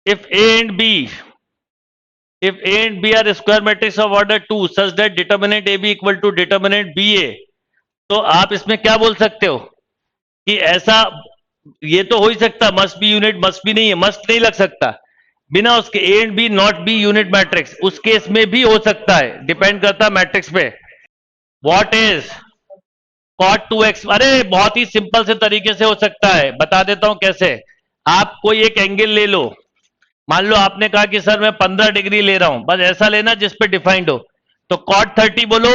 if A and B are square matrix of order 2 such that determinant AB equal to determinant BA, तो आप इसमें क्या बोल सकते हो कि ऐसा, ये तो हो ही सकता, must be unit, must be नहीं है, मस्ट नहीं लग सकता बिना उसके A and B not be unit matrix, उस केस में भी हो सकता है, डिपेंड करता है मैट्रिक्स पे। What is cot 2x? अरे बहुत ही सिंपल से तरीके से हो सकता है, बता देता हूं कैसे। आप कोई एक एंगल ले लो, मान लो आपने कहा कि सर मैं 15 डिग्री ले रहा हूं, बस ऐसा लेना जिस पे डिफाइंड हो, तो cot 30 बोलो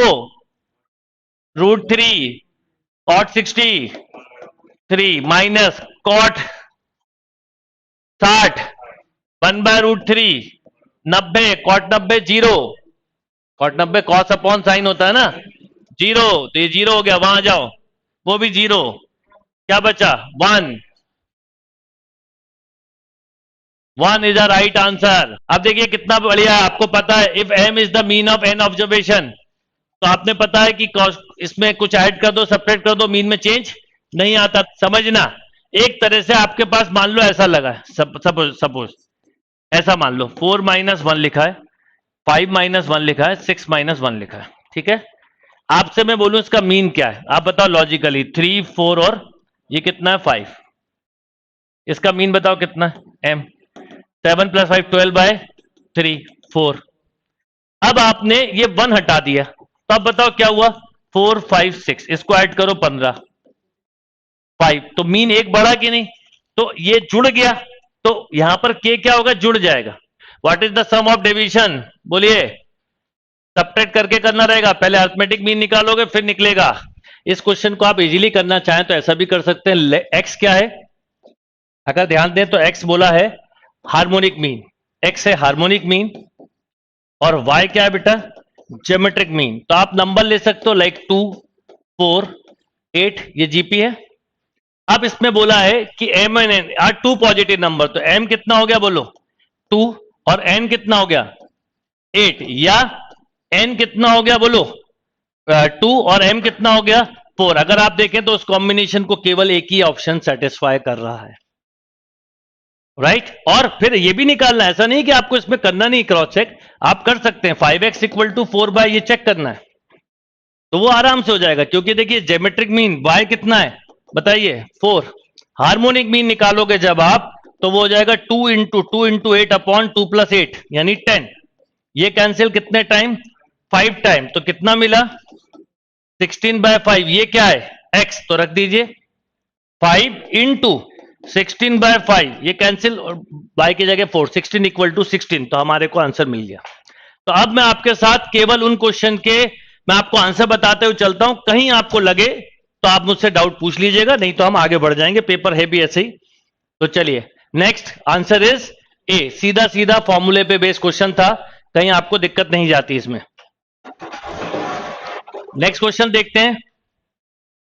√3 cot 63 minus cot 60 1/√3 90 cot 90 0, cot 90 cos upon sine होता है ना, 0, तो ये 0 हो गया, वहां जाओ, वो भी 0, क्या बचा 1 इज अ राइट आंसर। अब देखिए कितना बढ़िया है, आपको पता है if m is the mean of n observation, तो आपने पता है कि इसमें कुछ ऐड कर दो, सब्ट्रैक्ट कर दो, मीन में चेंज नहीं आता, समझना। एक तरह से आपके पास मान लो ऐसा लगा है, सपोज ऐसा मान लो 4 - 1 लिखा है, 5 - 1 लिखा है, 6 - 1 लिखा है, ठीक है। आपसे मैं बोलूं इसका मीन क्या है, आप बताओ लॉजिकली, 3 4 और ये कितना है 5, इसका मीन बताओ कितना है m, 7 + 5 12/3 4। अब आपने ये 1 हटा दिया, तो अब बताओ क्या हुआ, 4 5 6, इसको ऐड करो 15 5, तो मीन एक बढ़ा कि नहीं, तो ये जुड़ गया, तो यहां पर k क्या होगा, जुड़ जाएगा। What is the sum of deviation, बोलिए, सब्ट्रैक्ट करके करना रहेगा, पहले अरिथमेटिक मीन निकालोगे फिर निकलेगा। इस क्वेश्चन को आप इजीली करना चाहें तो ऐसा भी कर सकते हैं। x क्या है, अगर ध्यान दें तो x बोला है हार्मोनिक मीन, x है हार्मोनिक मीन, और y क्या है बेटा, ज्योमेट्रिक मीन। तो आप नंबर ले सकते हो लाइक 2 4 8, ये जीपी है। अब इसमें बोला है कि m and n are 2 positive number, तो m कितना हो गया बोलो 2, और n कितना हो गया 8, या n कितना हो गया बोलो 2, और m कितना हो गया 4। अगर आप देखें तो उस कॉम्बिनेशन को केवल एक ही ऑप्शन सेटिस्फाई कर रहा है, राइट। और फिर ये भी निकालना है, ऐसा नहीं कि आपको इसमें करना नहीं क्रॉस चेक, आप कर सकते हैं 5x = 4 ये चेक करना है, तो वो आराम से हो जाएगा, क्योंकि देखिए ज्योमेट्रिक मीन y कितना है बताइए 4, हार्मोनिक मीन निकालोगे जब आप, तो वो हो जाएगा 2 × 8 अपॉन 2 + 8 यानी 10, ये कैंसिल कितने टाइम 5 टाइम, तो कितना मिला 16/5, ये क्या है x, तो रख दीजिए 5 × 16/5, ये कैंसिल, y की जगह 4, 16 = 16, तो हमारे को आंसर मिल गया। तो अब मैं आपके साथ केवल उन क्वेश्चन के मैं आपको आंसर बताते हुए चलता हूं, कहीं आपको लगे तो आप मुझसे डाउट पूछ लीजिएगा, नहीं तो हम आगे बढ़ जाएंगे, पेपर है भी ऐसे ही। तो चलिए नेक्स्ट आंसर इज ए, सीधा सीधा फॉर्मूले पे बेस्ड क्वेश्चन था, कहीं आपको दिक्कत नहीं जाती इसमें। नेक्स्ट क्वेश्चन देखते हैं,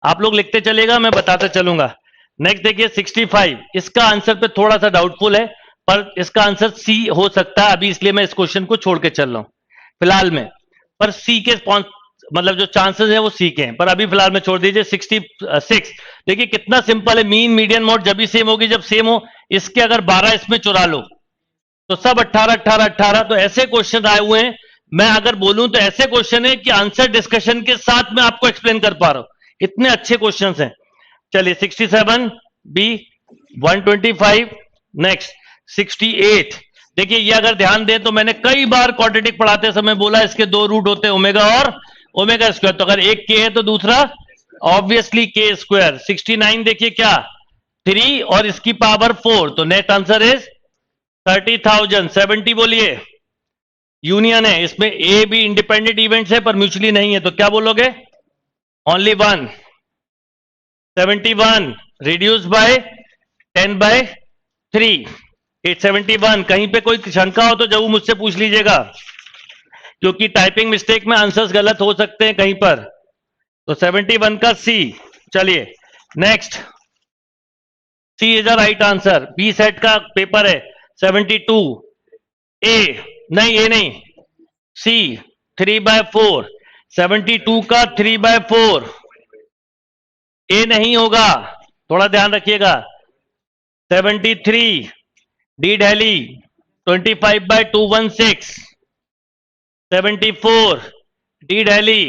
आप लोग लिखते चलेगा, मैं बताते चलूंगा। नेक्स्ट देखिए 65, इसका आंसर पे थोड़ा सा डाउटफुल है, पर इसका आंसर सी हो सकता है अभी, इसलिए मैं इस क्वेश्चन को छोड़ के चल रहा हूं फिलहाल में, पर सी के मतलब जो चांसेस है वो सी के हैं, पर अभी फिलहाल में छोड़ दीजिए। 66 देखिए कितना सिंपल है, मीन मीडियन मोड जब भी सेम होगी जब सेम हो, इसके अगर 12 इसमें चुरा लो तो सब 18 18 18, तो ऐसे क्वेश्चन आए हुए हैं। मैं अगर बोलूं तो ऐसे क्वेश्चन है कि आंसर डिस्कशन के साथ मैं आपको एक्सप्लेन कर पा रहा हूं, इतने अच्छे क्वेश्चंस हैं। चलिए 67 बी 125, नेक्स्ट 68, देखिए ये अगर ध्यान दें तो मैंने कई बार क्वाड्रेटिक पढ़ाते समय बोला इसके 2 रूट होते हैं, ओमेगा और ओमेगा स्क्वायर, तो अगर एक के है तो दूसरा ऑब्वियसली के स्क्वायर। 69 देखिए क्या 3 और इसकी पावर 4, तो नेक्स्ट आंसर इज 30,000। 70 बोलिए यूनियन है, इसमें ए भी इंडिपेंडेंट इवेंट्स है पर म्यूचुअली नहीं है, तो क्या बोलोगे ओनली 1। 71 reduce by 10/3, 871। कहीं पे कोई शंका हो तो जरूर मुझसे पूछ लीजिएगा, क्योंकि टाइपिंग मिस्टेक में आंसर्स गलत हो सकते हैं कहीं पर, तो 71 का सी। चलिए next, C is the right answer, B set का पेपर है। 72 ए नहीं, ए नहीं, सी 3/4, 72 का 3/4, ए नहीं होगा, थोड़ा ध्यान रखिएगा। 73 डी दिल्ली 25/216 74 डी दिल्ली।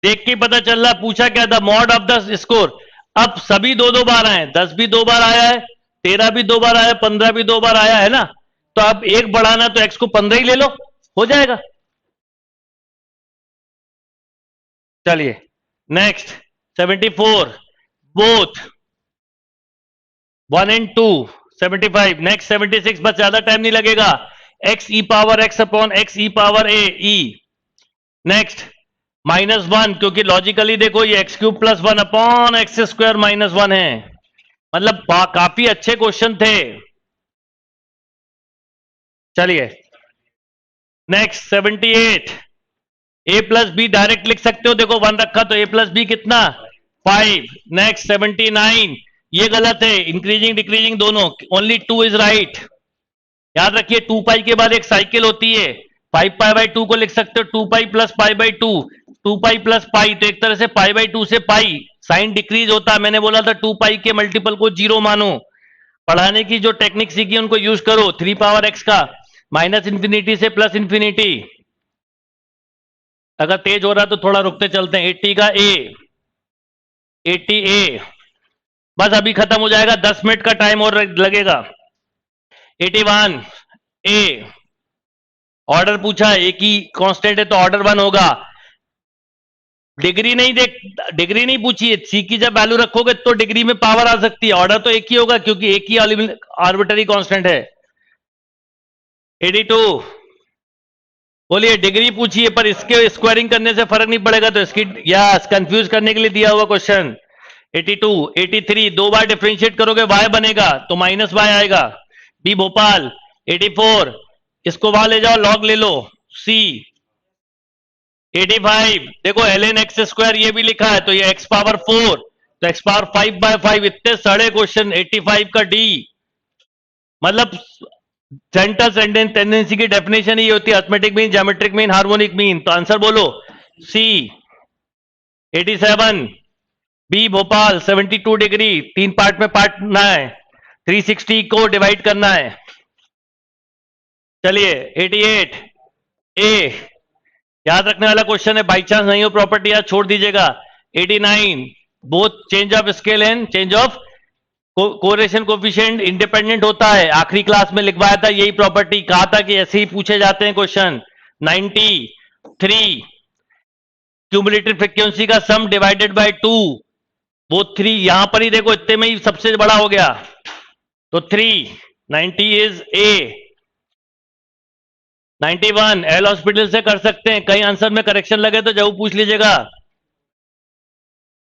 देख के पता चल रहा, पूछा क्या था, मॉड ऑफ द स्कोर। अब सभी दो दो बार आए, 10 भी दो बार आया है, 13 भी दो बार आया, 15 भी दो बार आया है ना। तो अब एक बढ़ाना तो x को 15 ही ले लो, हो जाएगा। चलिए नेक्स्ट 74 बोथ 1 and 2 75। नेक्स्ट 76, बस ज्यादा टाइम नहीं लगेगा, x e power x upon x e power a e। Next -1, क्योंकि लॉजिकली देखो ये x³ plus 1 upon x square -1 है, मतलब काफी अच्छे क्वेश्चन थे। चलिए next 78 a plus b direct लिख सकते हो, देखो 1 रखा तो a प्लस बी कितना 5। नेक्स्ट 79, ये गलत है, इंक्रीजिंग डिक्रीजिंग दोनों, ओनली 2 इज राइट। याद रखिए 2 पाई के बाद एक साइकिल होती है, 5 पाई बाई 2 को लिख सकते हो 2 pi plus pi by 2, 2 pi plus pi, तो एक तरह से पाई बाई 2 से पाई, साइन डिक्रीज होता है। मैंने बोला था 2 पाई के मल्टीपल को 0 मानो, पढ़ाने की जो टेक्निक सीखी उनको यूज करो। 3 पावर x का -इंफिनिटी से +इंफिनिटी। अगर तेज हो रहा तो थोड़ा रुकते चलते हैं। 80 का a, 80a, बस अभी खत्म हो जाएगा, 10 मिनट का टाइम और लगेगा। 81 a, ऑर्डर पूछा, एक ही कांस्टेंट है तो ऑर्डर 1 होगा। डिग्री नहीं पूछी है, सी की जब वैल्यू रखोगे तो डिग्री में पावर आ सकती है, ऑर्डर तो एक ही होगा क्योंकि एक ही आर्बिट्ररी कांस्टेंट है। 82 बोलिए, डिग्री पूछिए पर इसके स्क्वायरिंग करने से फर्क नहीं पड़ेगा, तो इसकी यस कंफ्यूज करने के लिए दिया हुआ क्वेश्चन। 82 83 दो बार डिफरेंशिएट करोगे y बनेगा तो -y आएगा। बी भोपाल 84, इसको वहां ले जाओ, लॉग ले लो। सी 85 देखो ln x², ये भी लिखा है तो ये x पावर 4, तो x पावर 5/5। इतने सारे क्वेश्चन। 85 का डी, मतलब सेंटर टेंडेंसी की डेफिनेशन ही होती है arithmetic mean, geometric mean, harmonic mean. तो आंसर बोलो सी। 87 बी भोपाल 72 डिग्री, 3 पार्ट में पार्टना है, 360 को डिवाइड करना है। चलिए 88 ए, याद रखने वाला क्वेश्चन है, बाई चांस नहीं हो प्रॉपर्टी याद छोड़ दीजिएगा। 89 both change of scale and change of correlation coefficient independent होता है, आखिरी क्लास में लिखवाया था यही प्रॉपर्टी, कहा था कि ऐसे ही पूछे जाते हैं क्वेश्चन। 93 क्यूमुलेटिव फ्रीक्वेंसी का सम डिवाइडेड बाय 2, वो 3 यहां पर ही देखो इतने में ही सबसे बड़ा हो गया, तो 3 90 इज ए। 91 एल हॉस्पिटल से कर सकते हैं, कहीं आंसर में करेक्शन लगे तो जरूर पूछ लीजिएगा।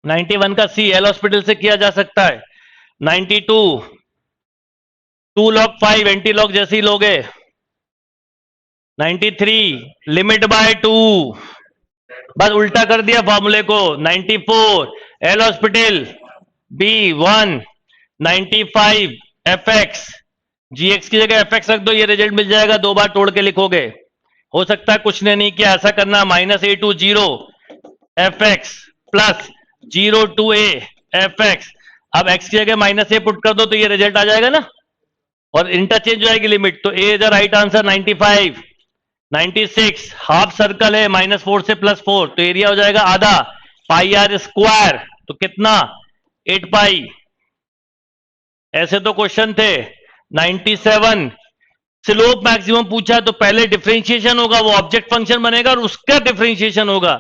91 का सी एल हॉस्पिटल से किया जा सकता है। 92 2 log 5 एंटी लॉग जैसे ही लोगे। 93 लिमिट बाय 2, बस उल्टा कर दिया फॉर्मूले को। 94 L hospital B 1, 95 F X, G X की जगह एफ एक्स रख दो, ये रिजल्ट मिल जाएगा, 2 बार तोड़ के लिखोगे। हो सकता है कुछ ने नहीं किया, ऐसा करना -a to 0 F x plus 0 to a F x. अब x की जगह -a पुट कर दो तो ये रिजल्ट आ जाएगा ना, और इंटरचेंज हो जाएगी लिमिट, तो a is the right answer. 95 96 half circle है, -4 से +4, तो एरिया हो जाएगा आधा, पाई आर स्क्वायर, तो कितना 8 पाई। ऐसे तो क्वेश्चन थे। 97 स्लोप मैक्सिमम पूछा तो पहले डिफरेंशिएशन होगा, वो ऑब्जेक्ट फंक्शन बनेगा और उसका डिफरेंशिएशन होगा,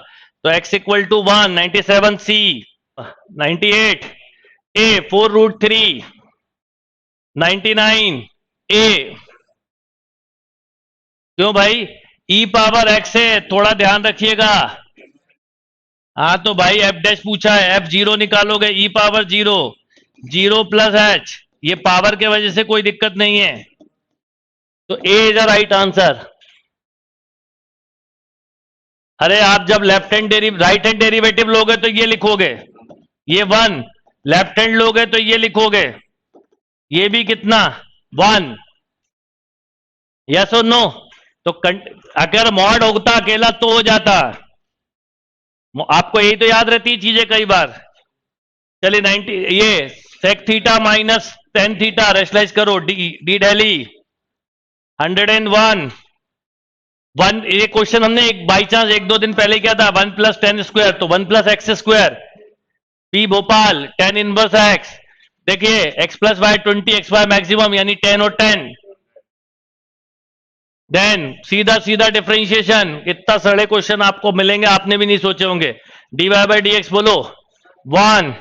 तो x = 1। 97 सी। 98 a 4√3। 99 a, क्यों भाई e पावर x है, थोड़ा ध्यान रखिएगा। हाँ तो भाई f डैश पूछा है, f0 निकालोगे, e पावर 0, 0 + h, ये पावर के वजह से कोई दिक्कत नहीं है, तो a is the right answer. अरे आप जब राइट हैंड डेरिवेटिव लोगे तो ये लिखोगे, ये 1, लेफ्ट हैंड लोगे तो ये लिखोगे, ये भी कितना 1, यस और नो। तो अगर मॉड होता अकेला तो हो जाता, आपको यही तो याद रहती है चीजें कई बार। चलिए 90 ये sec theta minus ten theta rationalise करो, डी दिल्ली 101 वन। ये क्वेश्चन हमने एक बाई चांस 1-2 दिन पहले किया था, 1 + 10 स्क्वायर, तो 1 + x square, P Bhopal 10 inverse x। देखिए x + y 20, xy मैक्सिमम यानी 10 और 10। देन सीधा सीधा डिफरेंशिएशन, कितना सड़े क्वेश्चन आपको मिलेंगे, आपने भी नहीं सोचे होंगे। dy/dx बोलो 1,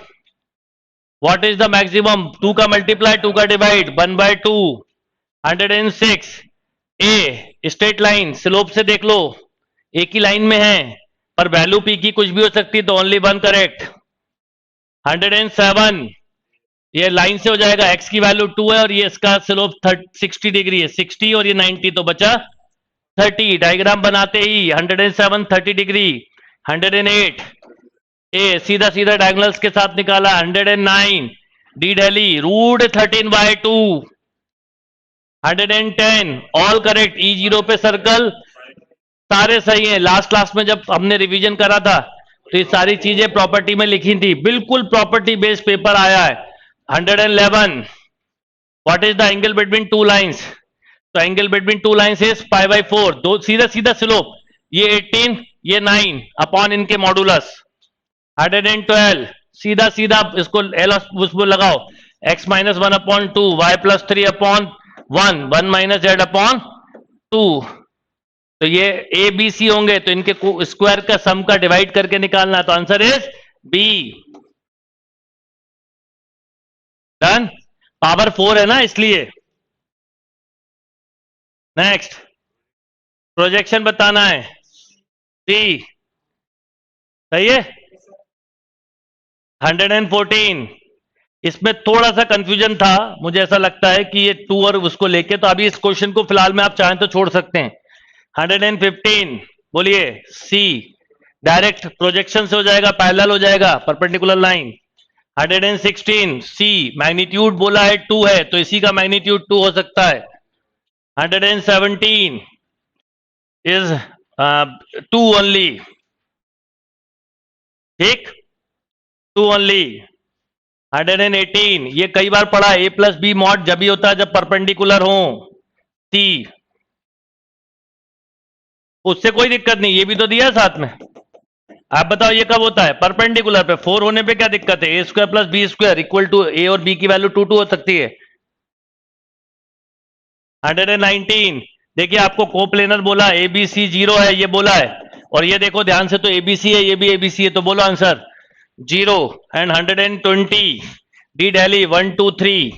व्हाट इज द मैक्सिमम, 2 का मल्टीप्लाई 2 का divide 1/2, 106। A straight line, slope से देख लो एक ही लाइन में है, पर वैल्यू पी की कुछ भी हो सकती है, तो ओनली वन करेक्ट। 107 ये लाइन से हो जाएगा, x की वैल्यू 2 है और ये इसका स्लोप 60 डिग्री है, 60 और ये 90, तो बचा 30। डायग्राम बनाते ही 107 30 डिग्री, 108 ए सीधा सीधा डायगोनल्स के साथ निकाला, 109 D Delhi √13/2, 110 all correct, E0 पे सर्कल सारे सही हैं। लास्ट में जब हमने रिवीजन करा था तो ये सारी चीजें प्रॉपर्टी में लिखी थी, बिल्कुल प्रॉपर्टी बेस्ड पेपर आया है। 111 what is the angle between two lines, तो angle between two lines is π/4, दो सीधा सीधा स्लोप, ये 18 ये 9 अपॉन इनके मॉडुलस। 112 सीधा सीधा इसको एल उसको लगाओ, x - 1/2 y + 3/1 1 - z/2, तो ये ए बी सी होंगे, तो इनके स्क्वायर का सम का डिवाइड करके निकालना, तो answer is B. Done, power 4 है ना इसलिए। नेक्स्ट प्रोजेक्शन बताना है, सी सही है। 114 इसमें थोड़ा सा कंफ्यूजन था, मुझे ऐसा लगता है कि ये 2 और उसको लेके, तो अभी इस क्वेश्चन को फिलहाल में आप चाहें तो छोड़ सकते हैं। 115 बोलिए, सी डायरेक्ट प्रोजेक्शन से हो जाएगा, पैरेलल हो जाएगा, परपेंडिकुलर लाइन। 116 सी मैग्नीट्यूड बोला है 2 है, तो इसी का मैग्नीट्यूड 2 हो सकता है। 117 इज 2 ओनली, ठीक 2 ओनली। 118 ये कई बार पढ़ा, a + b मॉड जब भी होता है जब परपेंडिकुलर हो, सी उससे कोई दिक्कत नहीं, ये भी तो दिया है साथ में। आप बताओ ये कब होता है, परपेंडिकुलर पे, 4 होने पे क्या दिक्कत है, a² + b² equal to a और b की वैल्यू 2 हो सकती है। 119 देखिए आपको कोप्लेनर बोला, ABC 0 है ये बोला है, और ये देखो ध्यान से, तो ABC है, ये भी ABC है, तो बोलो आंसर 0। And 120 D Delhi 1 2 3